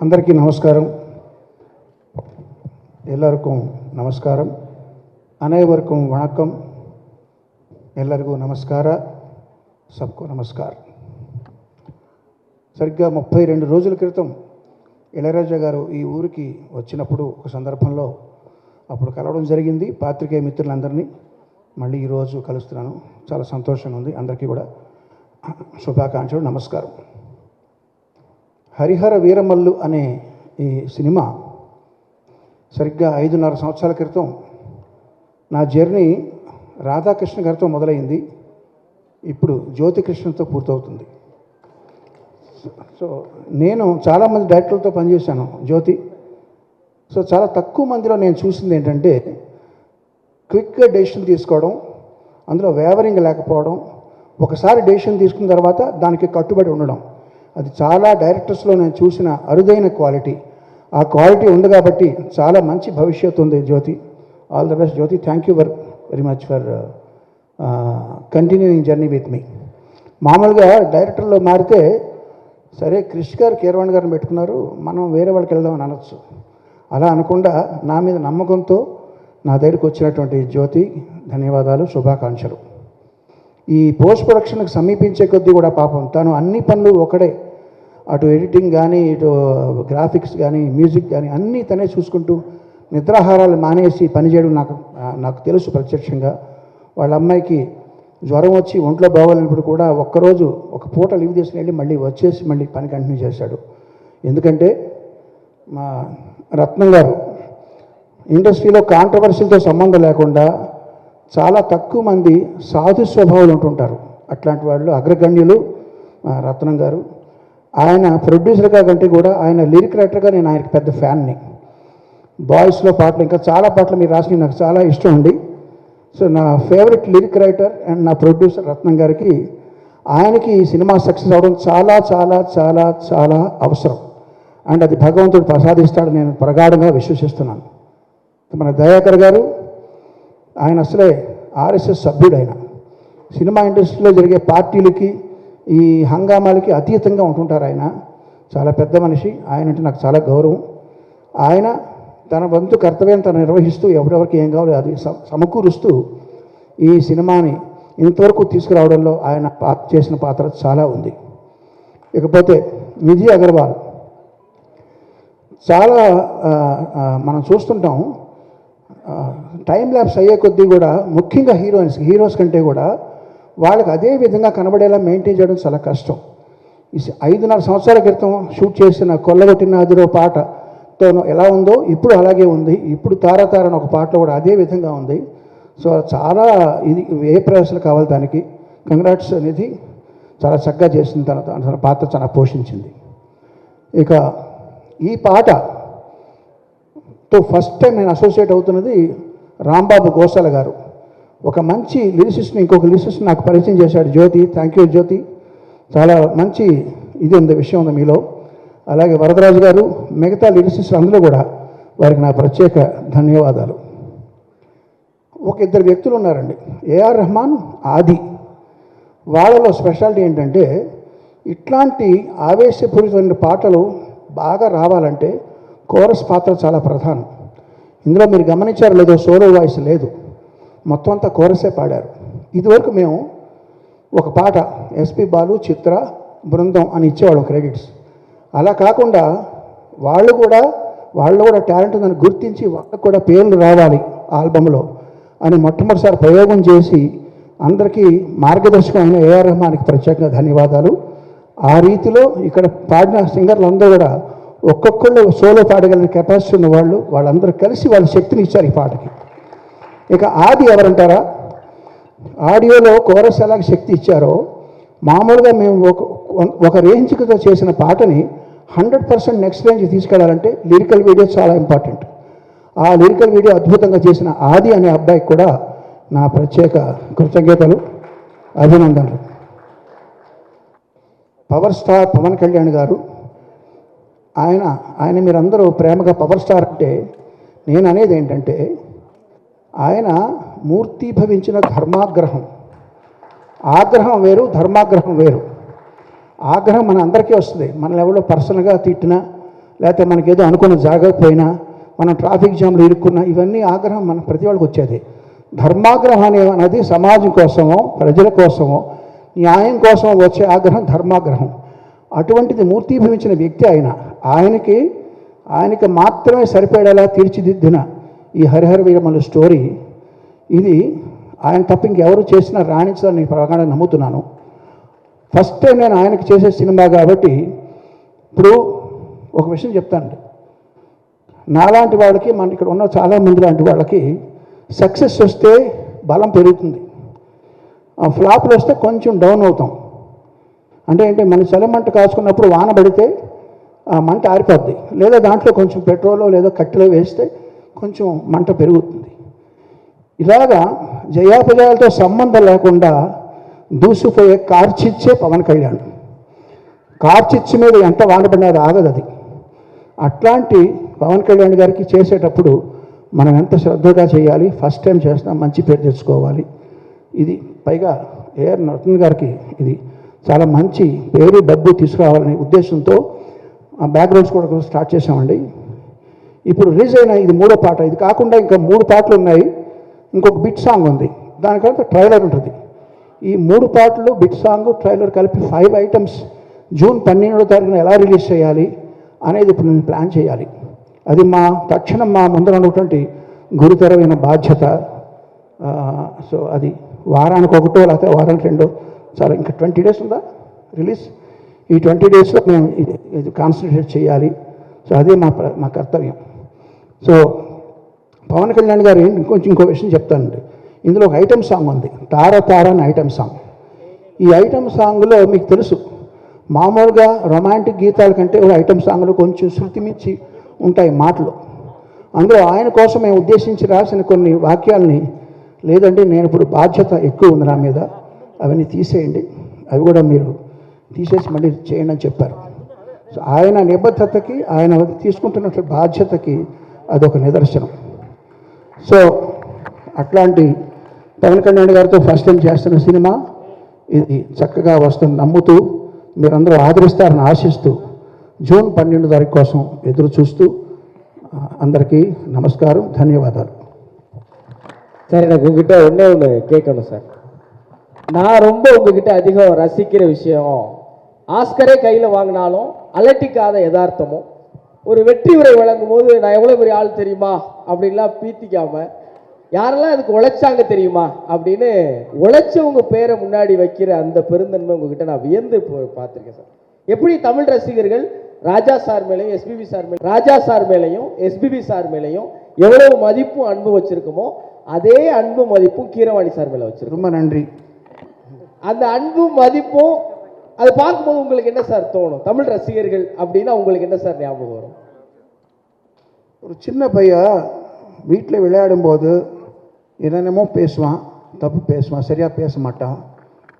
అందరికీ నమస్కారం. ಎಲ್ಲರಿಗೂ ನಮಸ್ಕಾರಂ. ಅನೇವರ್ಗೂ ವಣಕಂ. ಎಲ್ಲರಿಗೂ ನಮಸ್ಕಾರ. సబ్కు నమస్కారం. సరిగ్గా 32 రోజుల క్రితం ఇళయరాజా గారు ఈ ఊరికి వచ్చినప్పుడు ఒక సందర్భంలో అప్పుడు కలవడం జరిగింది. పాత్రికేయ మిత్రులందరినీ మళ్ళీ ఈరోజు కలుస్తున్నాను. చాలా సంతోషంగా ఉంది. అందరికీ కూడా శుభాకాంక్షలు, నమస్కారం. హరిహర వీరమల్లు అనే ఈ సినిమా సరిగ్గా 5.5 సంవత్సరాల క్రితం నా జర్నీ రాధాకృష్ణ గారితో మొదలైంది. ఇప్పుడు జ్యోతికృష్ణతో పూర్తవుతుంది. సో నేను చాలామంది డైరెక్టర్లతో పనిచేశాను జ్యోతి. సో చాలా తక్కువ మందిలో నేను చూసింది ఏంటంటే క్విక్గా డెసిషన్ తీసుకోవడం, అందులో వేవరింగ్ లేకపోవడం, ఒకసారి డెసిషన్ తీసుకున్న తర్వాత దానికి కట్టుబడి ఉండడం. అది చాలా డైరెక్టర్స్లో నేను చూసిన అరుదైన క్వాలిటీ. ఆ క్వాలిటీ ఉంది కాబట్టి చాలా మంచి భవిష్యత్తు ఉంది Jyothi. All the best Jyothi. Thank you very much for continuing journey with me. మామూలుగా డైరెక్టర్లో మారితే సరే క్రిష్ గారు కీరవాణి గారిని పెట్టుకున్నారు, మనం వేరే వాళ్ళకి వెళ్దామని అనొచ్చు. అలా అనకుండా నా మీద నమ్మకంతో నా దగ్గరికి వచ్చినటువంటి జ్యోతి ధన్యవాదాలు, శుభాకాంక్షలు. ఈ పోస్ట్ ప్రొడక్షన్కి సమీపించే కొద్దీ కూడా పాపం తను అన్ని పనులు ఒకడే, అటు ఎడిటింగ్ కానీ, ఇటు గ్రాఫిక్స్ కానీ, మ్యూజిక్ కానీ అన్నీ తనే చూసుకుంటూ నిద్రాహారాలు మానేసి పనిచేయడం నాకు తెలుసు ప్రత్యక్షంగా. వాళ్ళ అమ్మాయికి జ్వరం వచ్చి ఒంట్లో బాగోలేనప్పుడు కూడా ఒక్కరోజు ఒక పూట లీవ్ తీసుకుని వెళ్ళి మళ్ళీ వచ్చేసి మళ్ళీ పని కంటిన్యూ చేశాడు. ఎందుకంటే మా రత్నం గారు ఇండస్ట్రీలో కాంట్రవర్సీలతో సంబంధం లేకుండా చాలా తక్కువ మంది సాధు స్వభావాలు ఉంటుంటారు. అట్లాంటి వాళ్ళు అగ్రగణ్యులు రత్నం గారు. ఆయన ప్రొడ్యూసర్గా కంటే కూడా ఆయన లిరిక్ రైటర్గా నేను ఆయనకి పెద్ద ఫ్యాన్ని. బాయ్స్లో పాటలు ఇంకా చాలా పాటలు మీరు రాసినవి నాకు చాలా ఇష్టం అండి. సో నా ఫేవరెట్ లిరిక్ రైటర్ అండ్ నా ప్రొడ్యూసర్ రత్నం గారికి, ఆయనకి ఈ సినిమా సక్సెస్ అవ్వడం చాలా చాలా చాలా చాలా అవసరం. అండ్ అది భగవంతుడు ప్రసాదిస్తాడు నేను ప్రగాఢంగా విశ్వసిస్తున్నాను. మన దయాకర్ గారు, ఆయన అసలే ఆర్ఎస్ఎస్ సభ్యుడు. ఆయన సినిమా ఇండస్ట్రీలో జరిగే పార్టీలకి ఈ హంగామాలకి అతీతంగా ఉంటుంటారు. ఆయన చాలా పెద్ద మనిషి. ఆయన అంటే నాకు చాలా గౌరవం. ఆయన తన వంతు కర్తవ్యం తను నిర్వహిస్తూ ఎవరెవరికి ఏం కావాలో అది సమకూరుస్తూ ఈ సినిమాని ఇంతవరకు తీసుకురావడంలో ఆయన చేసిన పాత్ర చాలా ఉంది. ఇకపోతే నిధి అగర్వాల్, చాలా మనం చూస్తుంటాం టైం ల్యాప్స్ అయ్యే కొద్దీ కూడా ముఖ్యంగా హీరోస్ కంటే కూడా వాళ్ళకి అదే విధంగా కనబడేలా మెయింటైన్ చేయడం చాలా కష్టం. 5.5 సంవత్సరాల క్రితం షూట్ చేసిన కొల్లగొట్టిన అదిరో పాటతో ఎలా ఉందో ఇప్పుడు అలాగే ఉంది. ఇప్పుడు తారాతారని ఒక పాటలో కూడా అదే విధంగా ఉంది. సో చాలా ఇది ఏ ప్రయాసాలు కావాలి దానికి. కంగ్రాట్స్ నిధి, చాలా చక్కగా చేసింది. తన పాత్ర చాలా పోషించింది. ఇక ఈ పాటతో ఫస్ట్ టైం నేను అసోసియేట్ అవుతున్నది రాంబాబు గోసాల గారు. ఒక మంచి లిరిసిస్ట్ని ఇంకొక లిరిసిస్ట్ నాకు పరిచయం చేశాడు జ్యోతి. థ్యాంక్ యూ జ్యోతి. చాలా మంచి ఇది ఉంది, విషయం ఉంది మీలో. అలాగే వరదరాజు గారు, మిగతా లిరిసిస్టులు అందరూ కూడా వారికి నా ప్రత్యేక ధన్యవాదాలు. ఒక ఇద్దరు వ్యక్తులు ఉన్నారండి, ఏఆర్ రెహమాన్, ఆది. వాళ్ళలో స్పెషాలిటీ ఏంటంటే ఇట్లాంటి ఆవేశపూరితమైన పాటలు బాగా రావాలంటే కోరస్ పాత్ర చాలా ప్రధానం. ఇందులో మీరు గమనించారో లేదో సోలో వాయిస్ లేదు, మొత్తం అంతా కోరసే పాడారు. ఇదివరకు మేము ఒక పాట ఎస్పి బాలు, చిత్ర, బృందం అని ఇచ్చేవాళ్ళం క్రెడిట్స్. అలా కాకుండా వాళ్ళు కూడా టాలెంట్ ఉందని గుర్తించి వాళ్ళకు కూడా పేర్లు రావాలి ఆల్బంలో అని మొట్టమొదటిసారి ప్రయోగం చేసి అందరికీ మార్గదర్శకం అయిన ఏఆర్ రెహమాన్కి ప్రత్యేకంగా ధన్యవాదాలు. ఆ రీతిలో ఇక్కడ పాడిన సింగర్లు అందరూ కూడా ఒక్కొక్కళ్ళు సోలో పాడగలిగిన కెపాసిటీ ఉన్న వాళ్ళందరూ కలిసి వాళ్ళ శక్తిని ఇచ్చారు ఈ పాటకి. ఇక ఆది ఎవరంటారా, ఆడియోలో కోరస్ ఎలాగ శక్తి ఇచ్చారో మామూలుగా మేము ఒక రేంజ్తో చేసిన పాటని 100% నెక్స్ట్ రేంజ్ తీసుకెళ్లాలంటే లిరికల్ వీడియో చాలా ఇంపార్టెంట్. ఆ లిరికల్ వీడియో అద్భుతంగా చేసిన ఆది అనే అబ్బాయికి కూడా నా ప్రత్యేక కృతజ్ఞతలు, అభినందనలు. పవర్ స్టార్ పవన్ కళ్యాణ్ గారు, ఆయన మీరందరూ ప్రేమగా పవర్ స్టార్ అంటే నేను అనేది ఏంటంటే ఆయన మూర్తీభవించిన ధర్మాగ్రహం. ఆగ్రహం వేరు, ధర్మాగ్రహం వేరు. ఆగ్రహం మన అందరికీ వస్తుంది. మనల్ని ఎవరో పర్సనల్గా తిట్టినా లేకపోతే మనకేదో అనుకున్న జరగకపోయినా, మనం ట్రాఫిక్ జామ్లో ఇరుక్కున్నా, ఇవన్నీ ఆగ్రహం మన ప్రతి వాళ్ళకి వచ్చేది. ధర్మాగ్రహం అనేది సమాజం కోసమో ప్రజల కోసమో న్యాయం కోసం వచ్చే ఆగ్రహం ధర్మాగ్రహం. అటువంటిది మూర్తీభవించిన వ్యక్తి ఆయనకి మాత్రమే సరిపడేలా తీర్చిదిద్దిన ఈ హరిహర వీరమల్లు స్టోరీ, ఇది ఆయన తప్ప ఇంకెవరు చేసినా రాణించాలని నేను ప్రగాఢంగా నమ్ముతున్నాను. ఫస్ట్ టైం నేను ఆయనకి చేసే సినిమా కాబట్టి. ఇప్పుడు ఒక విషయం చెప్తానండి, నాలాంటి వాళ్ళకి, మన ఇక్కడ ఉన్న చాలామంది లాంటి వాళ్ళకి సక్సెస్ వస్తే బలం పెరుగుతుంది, ఫ్లాప్లు వస్తే కొంచెం డౌన్ అవుతాం. అంటే మన చలిమంట కాచుకున్నప్పుడు వాన పడితే ఆ మంట ఆరిపోద్ది, లేదా దాంట్లో కొంచెం పెట్రోలో లేదా కట్టెలో వేస్తే కొంచెం మంట పెరుగుతుంది. ఇలాగా జయాపజయాలతో సంబంధం లేకుండా దూసుకుపోయే కార్చిచ్చే పవన్ కళ్యాణ్. కార్చిచ్చు మీద ఎంత వానపడినది ఆగదు అది. అట్లాంటి పవన్ కళ్యాణ్ గారికి చేసేటప్పుడు మనం ఎంత శ్రద్ధగా చేయాలి, ఫస్ట్ టైం చేస్తున్నాం, మంచి పేరు తెచ్చుకోవాలి. ఇది పైగా ఏఆర్ నరసింహన్ గారికి ఇది చాలా మంచి పేరు డబ్బు తీసుకురావాలనే ఉద్దేశంతో ఆ బ్యాక్గ్రౌండ్స్ కూడా స్టార్ట్ చేసామండి. ఇప్పుడు రిలీజ్ అయిన ఇది 3వ పాట. ఇది కాకుండా ఇంకా 3 పాటలు ఉన్నాయి, ఇంకొక బిట్ సాంగ్ ఉంది, దానికంతా ట్రైలర్ ఉంటుంది. ఈ 3 పాటలు, బిట్ సాంగ్, ట్రైలర్ కలిపి 5 ఐటమ్స్ జూన్ 12వ తారీఖున ఎలా రిలీజ్ చేయాలి అనేది ఇప్పుడు నేను ప్లాన్ చేయాలి. అది తక్షణం మా ముందర ఉన్నటువంటి గురుతరమైన బాధ్యత. సో అది వారానికి 1 లేకపోతే వారానికి 2 చాలా, ఇంకా 20 డేస్ ఉందా రిలీజ్. ఈ 20 డేస్లో మేము ఇది కాన్సన్ట్రేట్ చేయాలి. సో అదే మా కర్తవ్యం. సో పవన్ కళ్యాణ్ గారు ఇంకో విషయం చెప్తానండి. ఇందులో ఒక ఐటమ్ సాంగ్ ఉంది, తార తార అని ఐటమ్ సాంగ్. ఈ ఐటమ్ సాంగ్లో మీకు తెలుసు, మామూలుగా రొమాంటిక్ గీతాల కంటే ఒక ఐటమ్ సాంగ్లో కొంచెం శృతి మించి ఉంటాయి మాటలు. అందులో ఆయన కోసం మేము ఉద్దేశించి రాసిన కొన్ని వాక్యాలని, లేదంటే నేను ఇప్పుడు బాధ్యత ఎక్కువ ఉంది నా మీద, అవన్నీ తీసేయండి, అవి కూడా మీరు తీసేసి మళ్ళీ చేయండి అని చెప్పారు. సో ఆయన నిబద్ధతకి, ఆయన తీసుకుంటున్న బాధ్యతకి అదొక నిదర్శనం. సో అట్లాంటి పవన్ కళ్యాణ్ గారితో ఫస్ట్ టైం చేస్తున్న సినిమా ఇది చక్కగా వస్తుంది నమ్ముతూ, మీరందరూ ఆదరిస్తారని ఆశిస్తూ, జూన్ 12వ తారీఖు కోసం ఎదురు చూస్తూ అందరికీ నమస్కారం, ధన్యవాదాలు. சார், எனக்கு உங்ககிட்ட ஒன்று கேட்கணும் சார். நான் ரொம்ப உங்ககிட்ட அதிகம் ரசிக்கிற விஷயம், ஆஸ்கரே கையில் வாங்கினாலும் அலட்டிக்காத யதார்த்தமும், ஒரு வெற்றி உரை வழங்கும் போது நான் எவ்வளோ பெரிய ஆள் தெரியுமா அப்படின்லாம் பீத்திக்காம, யாரெல்லாம் அதுக்கு உழைச்சாங்க தெரியுமா அப்படின்னு உழைச்சவங்க பேரை முன்னாடி வைக்கிற அந்த பெருந்தன்மை உங்ககிட்ட நான் வியந்து பார்த்துருக்கேன் சார். எப்படி தமிழ் ரசிகர்கள் ராஜா சார் மேலேயும் எஸ்பிபி சார் மேலேயும் எவ்வளவு மதிப்பும் அன்பு வச்சிருக்கோமோ, அதே அன்பு மதிப்பும் கீரவாணி சார் மேலே வச்சிருக்கோம். ரொம்ப நன்றி. அந்த அன்பும் மதிப்பும் அது பார்க்கும்போது உங்களுக்கு என்ன சார் தோணும்? தமிழ் ரசிகர்கள் அப்படின்னா உங்களுக்கு என்ன சார் ஞாபகம் வரும்? ஒரு சின்ன பையன் வீட்டில் விளையாடும்போது என்னென்னமோ பேசுவான், தப்பு பேசுவான், சரியாக பேச மாட்டான்.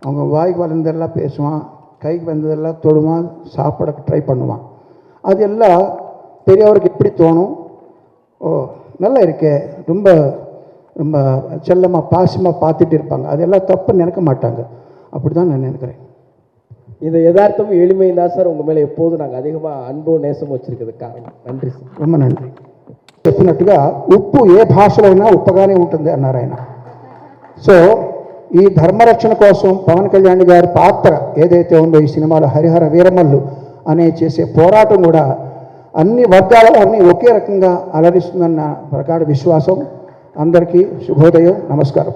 அவங்க வாய்க்கு வளர்ந்ததெல்லாம் பேசுவான், கைக்கு வந்ததெல்லாம் தொடுவான், சாப்பிட ட்ரை பண்ணுவான். அது எல்லாம் பெரியவருக்கு எப்படி தோணும்? ஓ நல்லா இருக்கே, ரொம்ப ரொம்ப செல்லமாக பாசமாக பார்த்துட்டு இருப்பாங்க. அதெல்லாம் தப்பு நினைக்க மாட்டாங்க. அப்படி தான் நான் நினைக்கிறேன். இந்த யதார்த்தமும் எளிமையும் தான் சார் உங்கள் மேலே எப்போதும் நாங்கள் அதிகமாக அன்பும் நேசம் வச்சுருக்கிறதுக்கு కారణం. நன்றி సార్. ரொம்ப நன்றி. చెప్పినట్టుగా ఉప్పు ఏ భాషలో అయినా ఉప్పగానే ఉంటుంది అన్నారు ఆయన. సో ఈ ధర్మరక్షణ కోసం పవన్ కళ్యాణ్ గారి పాత్ర ఏదైతే ఉందో ఈ సినిమాలో హరిహర వీరమల్లు అనే చేసే పోరాటం కూడా అన్ని వర్గాల వారిని ఒకే రకంగా అలరిస్తుందన్న ప్రగాఢ విశ్వాసం. అందరికీ శుభోదయం, నమస్కారం.